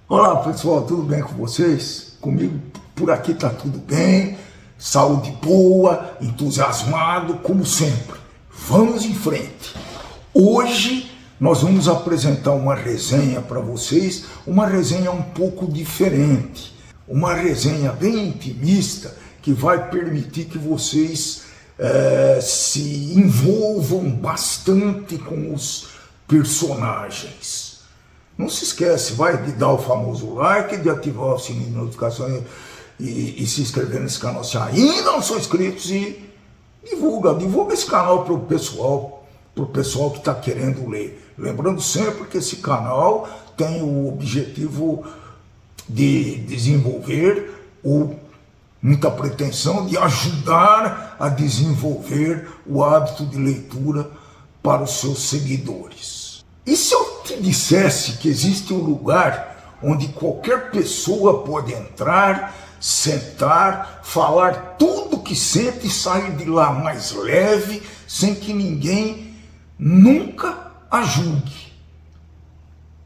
Olá pessoal, tudo bem com vocês? Comigo por aqui tá tudo bem, saúde boa, entusiasmado como sempre. Vamos em frente. Hoje nós vamos apresentar uma resenha para vocês, uma resenha um pouco diferente, uma resenha bem intimista que vai permitir que vocês se envolvam bastante com os personagens. Não se esquece, de dar o famoso like, de ativar o sininho de notificação e se inscrever nesse canal se ainda não são inscritos, e divulga esse canal para o pessoal que está querendo ler. Lembrando sempre que esse canal tem o objetivo de desenvolver, ou muita pretensão de ajudar a desenvolver o hábito de leitura para os seus seguidores. E se eu te dissesse que existe um lugar onde qualquer pessoa pode entrar, sentar, falar tudo o que sente e sair de lá mais leve, sem que ninguém nunca a julgue?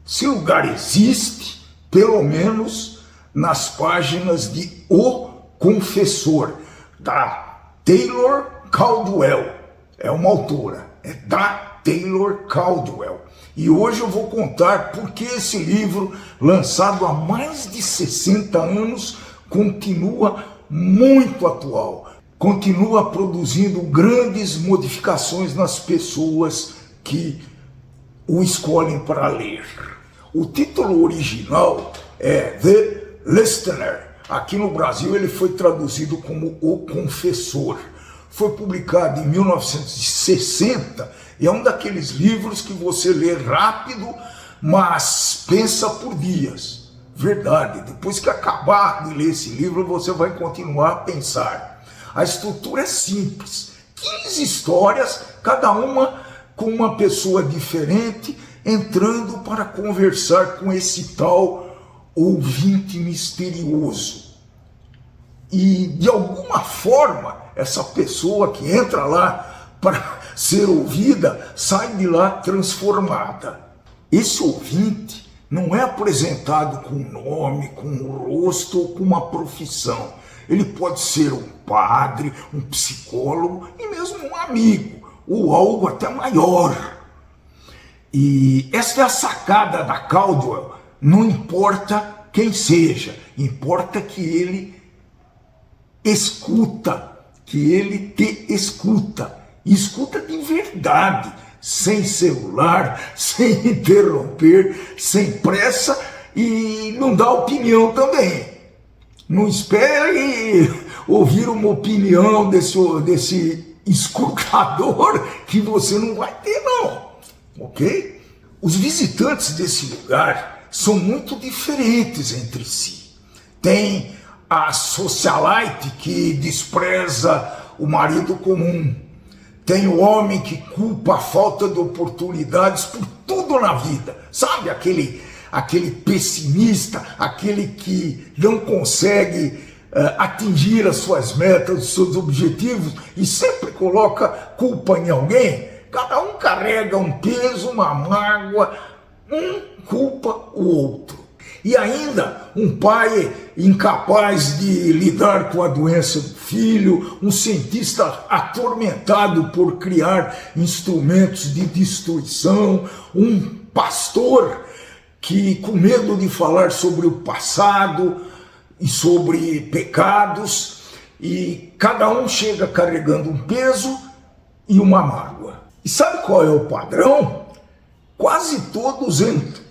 Esse lugar existe, pelo menos nas páginas de O Confessor, da Taylor Caldwell. É uma autora, é da Taylor Caldwell. E hoje eu vou contar por que esse livro, lançado há mais de 60 anos, continua muito atual. Continua produzindo grandes modificações nas pessoas que o escolhem para ler. O título original é The Listener. Aqui no Brasil ele foi traduzido como O Confessor. Foi publicado em 1960 e é um daqueles livros que você lê rápido, mas pensa por dias. Verdade, depois que acabar de ler esse livro, você vai continuar a pensar. A estrutura é simples, 15 histórias, cada uma com uma pessoa diferente, entrando para conversar com esse tal ouvinte misterioso. E de alguma forma, essa pessoa que entra lá para ser ouvida, sai de lá transformada. Esse ouvinte não é apresentado com um nome, com um rosto ou com uma profissão. Ele pode ser um padre, um psicólogo e mesmo um amigo, ou algo até maior. E essa é a sacada da Caldwell. Não importa quem seja, importa que ele escuta, que ele te escuta. Escuta de verdade, sem celular, sem interromper, sem pressa, e não dá opinião também. Não espere ouvir uma opinião desse escutador que você não vai ter, não. Ok? Os visitantes desse lugar são muito diferentes entre si. Tem a socialite que despreza o marido comum. Tem o homem que culpa a falta de oportunidades por tudo na vida. Sabe, aquele pessimista, aquele que não consegue atingir as suas metas, os seus objetivos, e sempre coloca culpa em alguém. Cada um carrega um peso, uma mágoa, um culpa o outro. E ainda um pai incapaz de lidar com a doença do filho, um cientista atormentado por criar instrumentos de destruição, um pastor que, com medo de falar sobre o passado e sobre pecados, e cada um chega carregando um peso e uma mágoa. E sabe qual é o padrão? Quase todos entram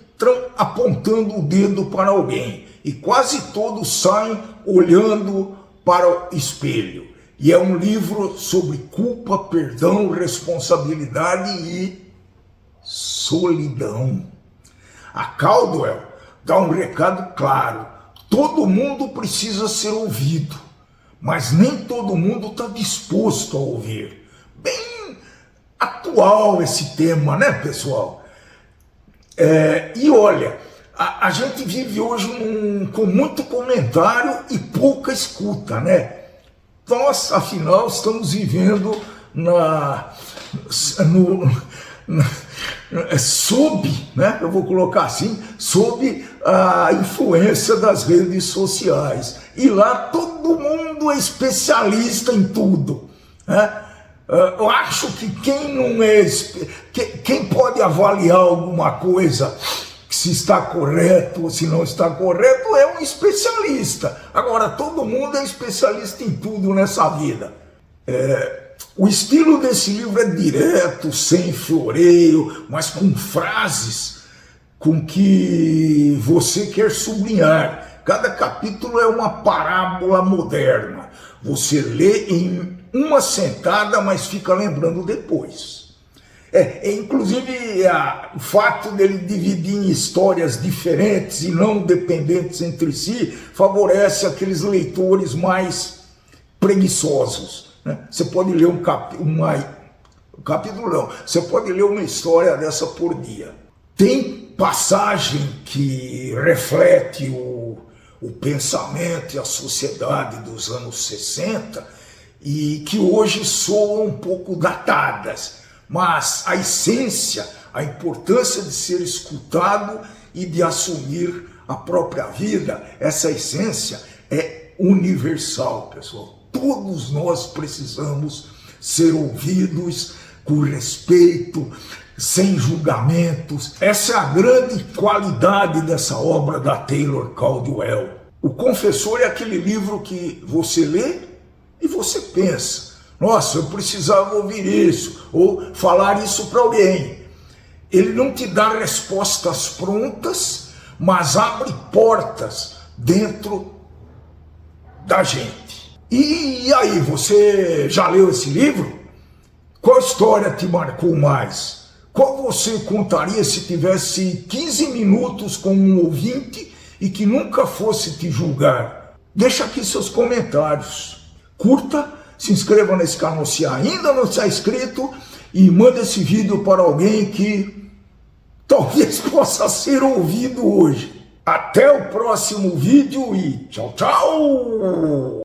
apontando o dedo para alguém, e quase todos saem olhando para o espelho. E é um livro sobre culpa, perdão, responsabilidade e solidão. A Caldwell dá um recado claro: todo mundo precisa ser ouvido, mas nem todo mundo está disposto a ouvir. Bem atual esse tema, né, pessoal? E olha, a gente vive hoje com muito comentário e pouca escuta, né? Nós, afinal, estamos vivendo sob, né, eu vou colocar assim, sob a influência das redes sociais. E lá todo mundo é especialista em tudo, né? Eu acho que quem não é, quem pode avaliar alguma coisa, se está correto ou se não está correto, é um especialista. Agora, todo mundo é especialista em tudo nessa vida. O estilo desse livro é direto, sem floreio, mas com frases com que você quer sublinhar. Cada capítulo é uma parábola moderna. Você lê em uma sentada, mas fica lembrando depois. Inclusive, o fato dele dividir em histórias diferentes e não dependentes entre si favorece aqueles leitores mais preguiçosos, né? Você pode ler você pode ler uma história dessa por dia. Tem passagem que reflete o pensamento e a sociedade dos anos 60 e que hoje soam um pouco datadas, mas a essência, a importância de ser escutado e de assumir a própria vida, essa essência é universal, pessoal. Todos nós precisamos ser ouvidos com respeito, sem julgamentos. Essa é a grande qualidade dessa obra da Taylor Caldwell. O Confessor é aquele livro que você lê e você pensa: nossa, eu precisava ouvir isso, ou falar isso para alguém. Ele não te dá respostas prontas, mas abre portas dentro da gente. E aí, você já leu esse livro? Qual história te marcou mais? Qual você contaria se tivesse 15 minutos com um ouvinte e que nunca fosse te julgar? Deixa aqui seus comentários. Curta, se inscreva nesse canal se ainda não está inscrito e manda esse vídeo para alguém que talvez possa ser ouvido hoje. Até o próximo vídeo e tchau, tchau!